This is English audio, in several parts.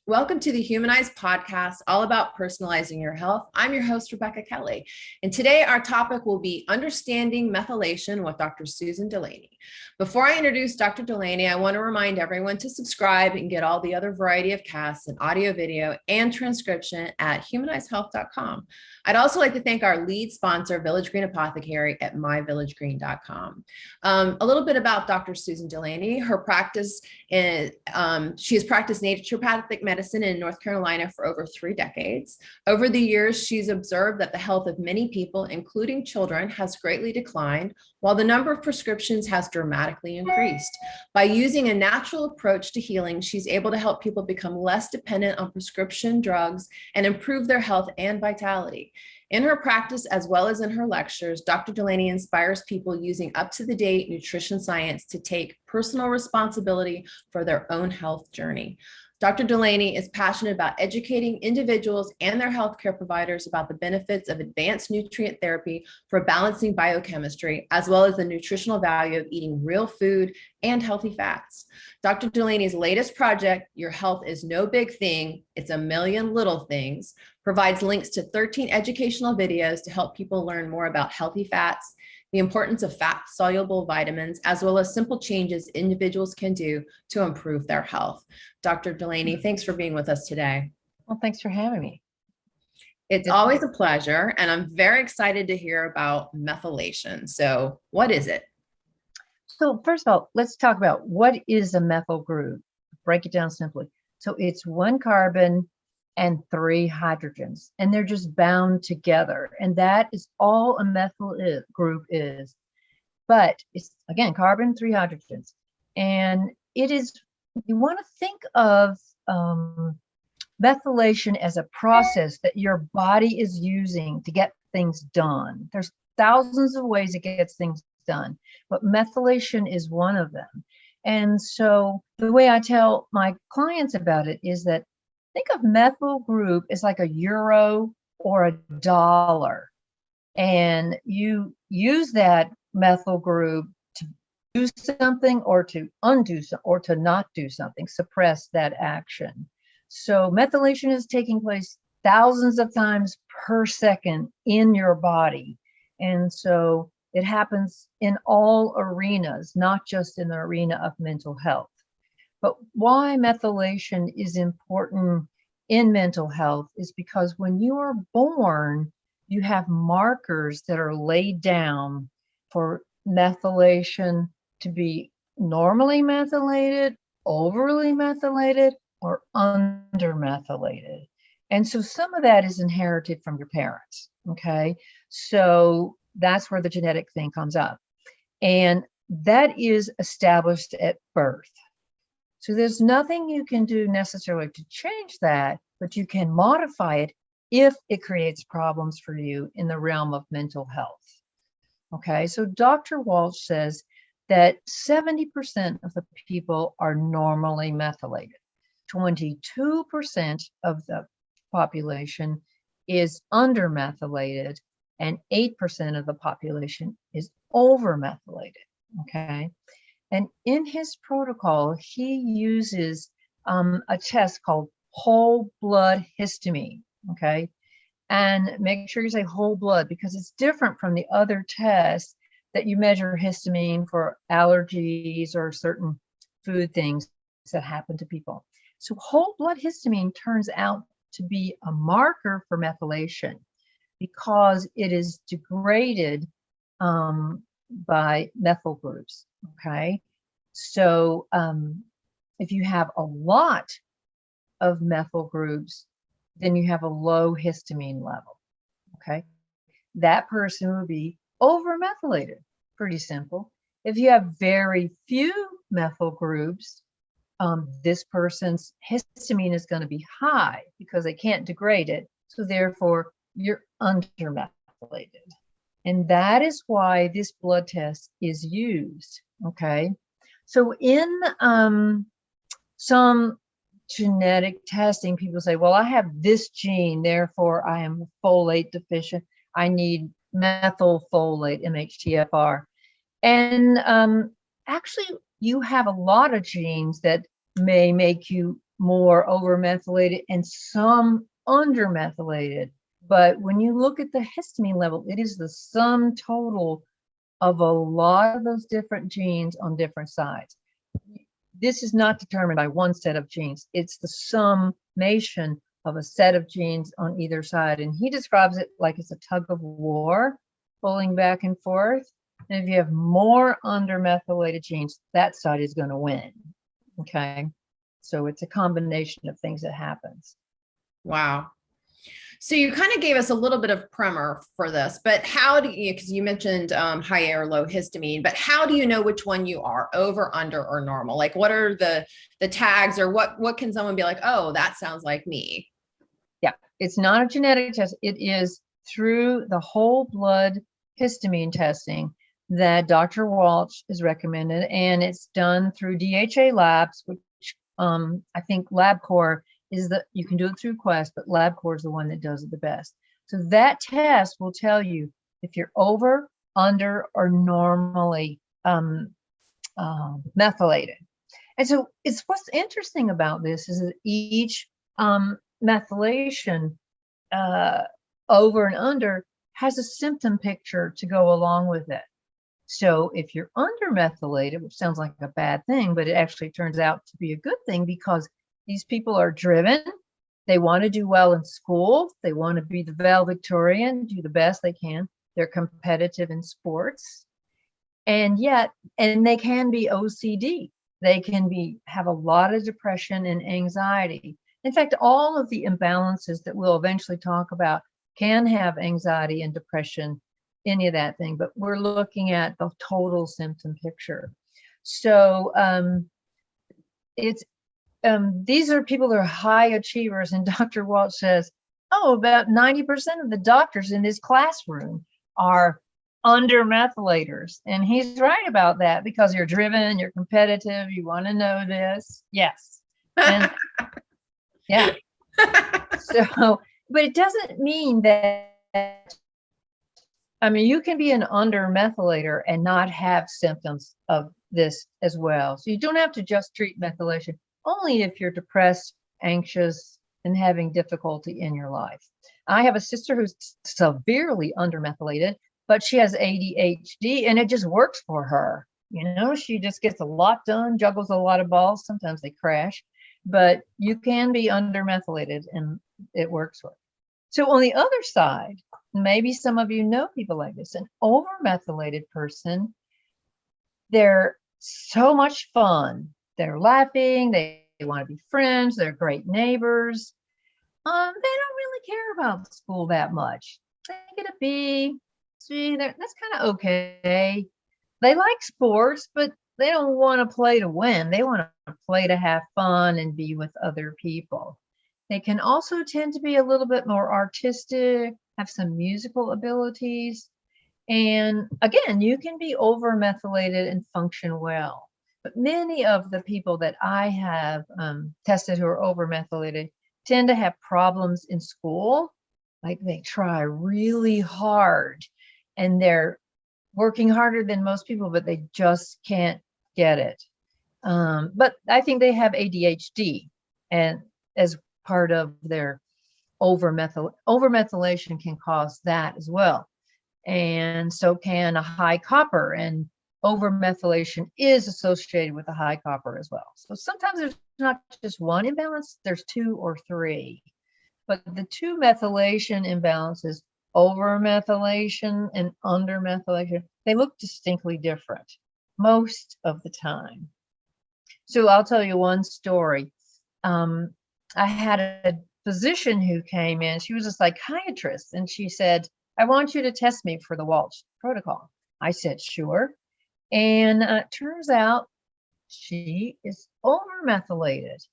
Welcome to the Humanized podcast, all about personalizing your health. I'm your host, Rebecca Kelly. And today our topic will be understanding methylation with Dr. Susan Delaney. Before I introduce Dr. Delaney, I want to remind everyone to subscribe and get all the other variety of casts and audio, video, and transcription at humanizedhealth.com. I'd also like to thank our lead sponsor, Village Green Apothecary at myvillagegreen.com. A little bit about Dr. Susan Delaney. Her practice is, she has practiced naturopathic medicine in North Carolina for over 3 decades. Over the years, she's observed that the health of many people, including children, has greatly declined, while the number of prescriptions has dramatically increased. By using a natural approach to healing, she's able to help people become less dependent on prescription drugs and improve their health and vitality. In her practice, as well as in her lectures, Dr. Delaney inspires people using up-to-the-date nutrition science to take personal responsibility for their own health journey. Dr. Delaney is passionate about educating individuals and their healthcare providers about the benefits of advanced nutrient therapy for balancing biochemistry, as well as the nutritional value of eating real food and healthy fats. Dr. Delaney's latest project, Your Health is No Big Thing, It's a Million Little Things, provides links to 13 educational videos to help people learn more about healthy fats, the importance of fat-soluble vitamins, as well as simple changes individuals can do to improve their health. Dr. Delaney, thanks for being with us today. Well, thanks for having me. It's always a pleasure, and I'm very excited to hear about methylation. So what is it? So first of all, let's talk about what is a methyl group. Break it down simply. So it's 1 carbon and 3 hydrogens, and they're just bound together. And that is all a methyl group is. But it's, again, carbon, 3 hydrogens. And it is, you want to think of methylation as a process that your body is using to get things done. There's thousands of ways it gets things done, but methylation is one of them. And so the way I tell my clients about it is that think of methyl group as like a euro or a dollar. And you use that methyl group to do something or to undo something or to not do something, suppress that action. So methylation is taking place thousands of times per second in your body. And so it happens in all arenas, not just in the arena of mental health. But why methylation is important in mental health is because when you are born, you have markers that are laid down for methylation to be normally methylated, overly methylated, or undermethylated. And so some of that is inherited from your parents, okay? So that's where the genetic thing comes up. And that is established at birth. So there's nothing you can do necessarily to change that, but you can modify it if it creates problems for you in the realm of mental health. Okay, so Dr. Walsh says that 70% of the people are normally methylated. 22% of the population is undermethylated, and 8% of the population is overmethylated. Okay. And in his protocol, he uses a test called whole blood histamine, okay? And make sure you say whole blood because it's different from the other tests that you measure histamine for allergies or certain food things that happen to people. So whole blood histamine turns out to be a marker for methylation because it is degraded by methyl groups, okay? So if you have a lot of methyl groups, then you have a low histamine level, okay? That person would be overmethylated, pretty simple. If you have very few methyl groups, this person's histamine is going to be high because they can't degrade it. So therefore, you're undermethylated. And that is why this blood test is used, okay? So in some genetic testing, people say, well, I have this gene, therefore I am folate deficient. I need methylfolate, MHTFR. And actually, you have a lot of genes that may make you more overmethylated and some undermethylated. But when you look at the histamine level, it is the sum total of a lot of those different genes on different sides. This is not determined by one set of genes. It's the summation of a set of genes on either side. And he describes it like it's a tug of war, pulling back and forth. And if you have more undermethylated genes, that side is going to win. Okay. So it's a combination of things that happens. Wow. So you kind of gave us a little bit of primer for this, but how do you, because you mentioned high or low histamine, but how do you know which one you are, over, under, or normal? Like what are the tags, or what can someone be like, oh, that sounds like me? Yeah, it's not a genetic test. It is through the whole blood histamine testing that Dr. Walsh is recommended, and it's done through DHA labs, which I think LabCorp is you can do it through Quest, but LabCorp is the one that does it the best. So that test will tell you if you're over, under, or normally methylated. And so what's interesting about this is that each methylation over and under has a symptom picture to go along with it. So if you're undermethylated, which sounds like a bad thing, but it actually turns out to be a good thing, because these people are driven. They want to do well in school. They want to be the valedictorian, do the best they can. They're competitive in sports. And they can be OCD. They can have a lot of depression and anxiety. In fact, all of the imbalances that we'll eventually talk about can have anxiety and depression, any of that thing, but we're looking at the total symptom picture. So these are people that are high achievers, and Dr. Walsh says, about 90% of the doctors in this classroom are undermethylators. And he's right about that, because you're driven, you're competitive, you want to know this. Yes. And yeah. So, but it doesn't mean that, you can be an undermethylator and not have symptoms of this as well. So you don't have to just treat methylation, only if you're depressed, anxious, and having difficulty in your life. I have a sister who's severely undermethylated, but she has ADHD, and it just works for her. She just gets a lot done, juggles a lot of balls. Sometimes they crash, but you can be undermethylated and it works for her. So on the other side, maybe some of you know people like this, an overmethylated person, they're so much fun. They're laughing, they want to be friends, they're great neighbors. They don't really care about school that much. They get a B, C, that's kind of okay. They like sports, but they don't want to play to win. They want to play to have fun and be with other people. They can also tend to be a little bit more artistic, have some musical abilities. And again, you can be overmethylated and function well. But many of the people that I have tested who are overmethylated tend to have problems in school. Like they try really hard and they're working harder than most people, but they just can't get it. But I think they have ADHD, and as part of their overmethylation can cause that as well. And so can a high copper, and overmethylation is associated with a high copper as well. So sometimes there's not just one imbalance, there's two or three. But the two methylation imbalances, overmethylation and undermethylation, they look distinctly different most of the time. So I'll tell you one story. I had a physician who came in. She was a psychiatrist, and she said, I want you to test me for the Walsh protocol. I said, sure. And it turns out she is overmethylated.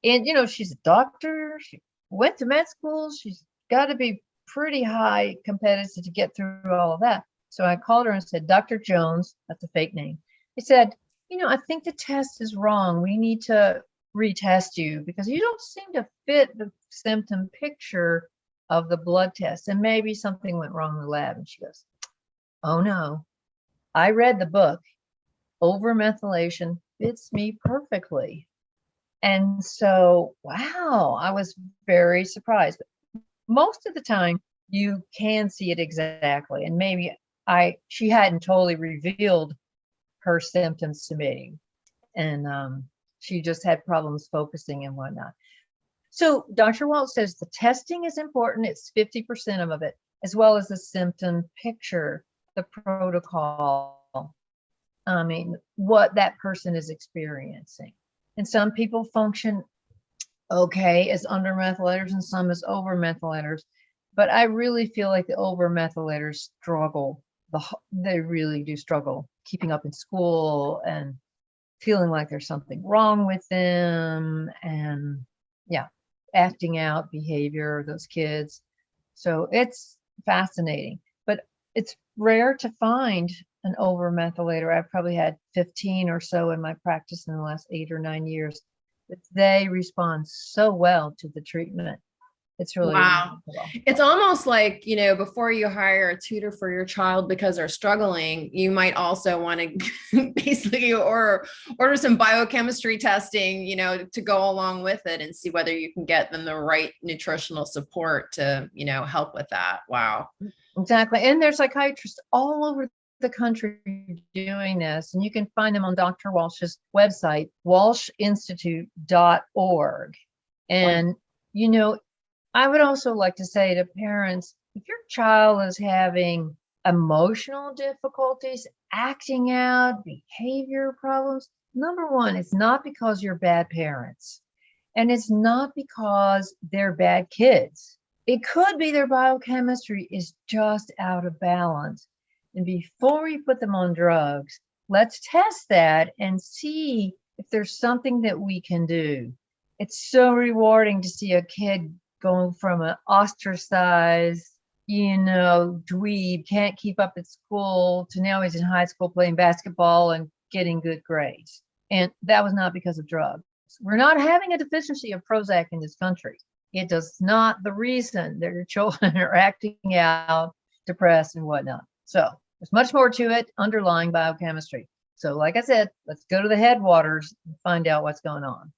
And, she's a doctor. She went to med school. She's got to be pretty high competitive to get through all of that. So I called her and said, Dr. Jones, that's a fake name. I said, I think the test is wrong. We need to retest you because you don't seem to fit the symptom picture of the blood test, and maybe something went wrong in the lab. And she goes, oh no, I read the book. Overmethylation fits me perfectly. And so, wow, I was very surprised. Most of the time, you can see it exactly. And maybe she hadn't totally revealed her symptoms to me. And she just had problems focusing and whatnot. So Dr. Walt says the testing is important. It's 50% of it, as well as the symptom picture, the protocol. I mean, what that person is experiencing. And some people function okay as under methylators and some as over methylators. But I really feel like the over methylators struggle. They really do struggle keeping up in school and feeling like there's something wrong with them, and yeah, acting out behavior, those kids. So it's fascinating, but it's rare to find an over methylator. I've probably had 15 or so in my practice in the last 8 or 9 years, but they respond so well to the treatment. It's really Wow. remarkable. It's almost like, before you hire a tutor for your child because they're struggling, you might also want to basically order some biochemistry testing, to go along with it and see whether you can get them the right nutritional support to, help with that. Wow. Exactly. And there's psychiatrists all over the country doing this, and you can find them on Dr. Walsh's website, walshinstitute.org. And, I would also like to say to parents, if your child is having emotional difficulties, acting out, behavior problems, number one, it's not because you're bad parents, and it's not because they're bad kids. It could be their biochemistry is just out of balance. And before we put them on drugs, let's test that and see if there's something that we can do. It's so rewarding to see a kid going from an ostracized, dweeb, can't keep up at school, to now he's in high school playing basketball and getting good grades. And that was not because of drugs. We're not having a deficiency of Prozac in this country. It is not the reason that your children are acting out, depressed, and whatnot. So there's much more to it, underlying biochemistry. So like I said, let's go to the headwaters and find out what's going on.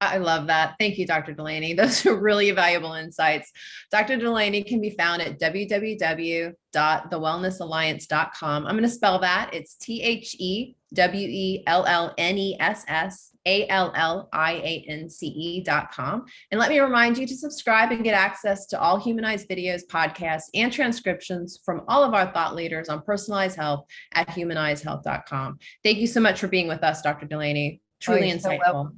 I love that. Thank you, Dr. Delaney. Those are really valuable insights. Dr. Delaney can be found at www.thewellnessalliance.com. I'm going to spell that. It's THEWELLNESSALLIANCE.com. And let me remind you to subscribe and get access to all Humanized videos, podcasts, and transcriptions from all of our thought leaders on personalized health at humanizedhealth.com. Thank you so much for being with us, Dr. Delaney. Truly insightful.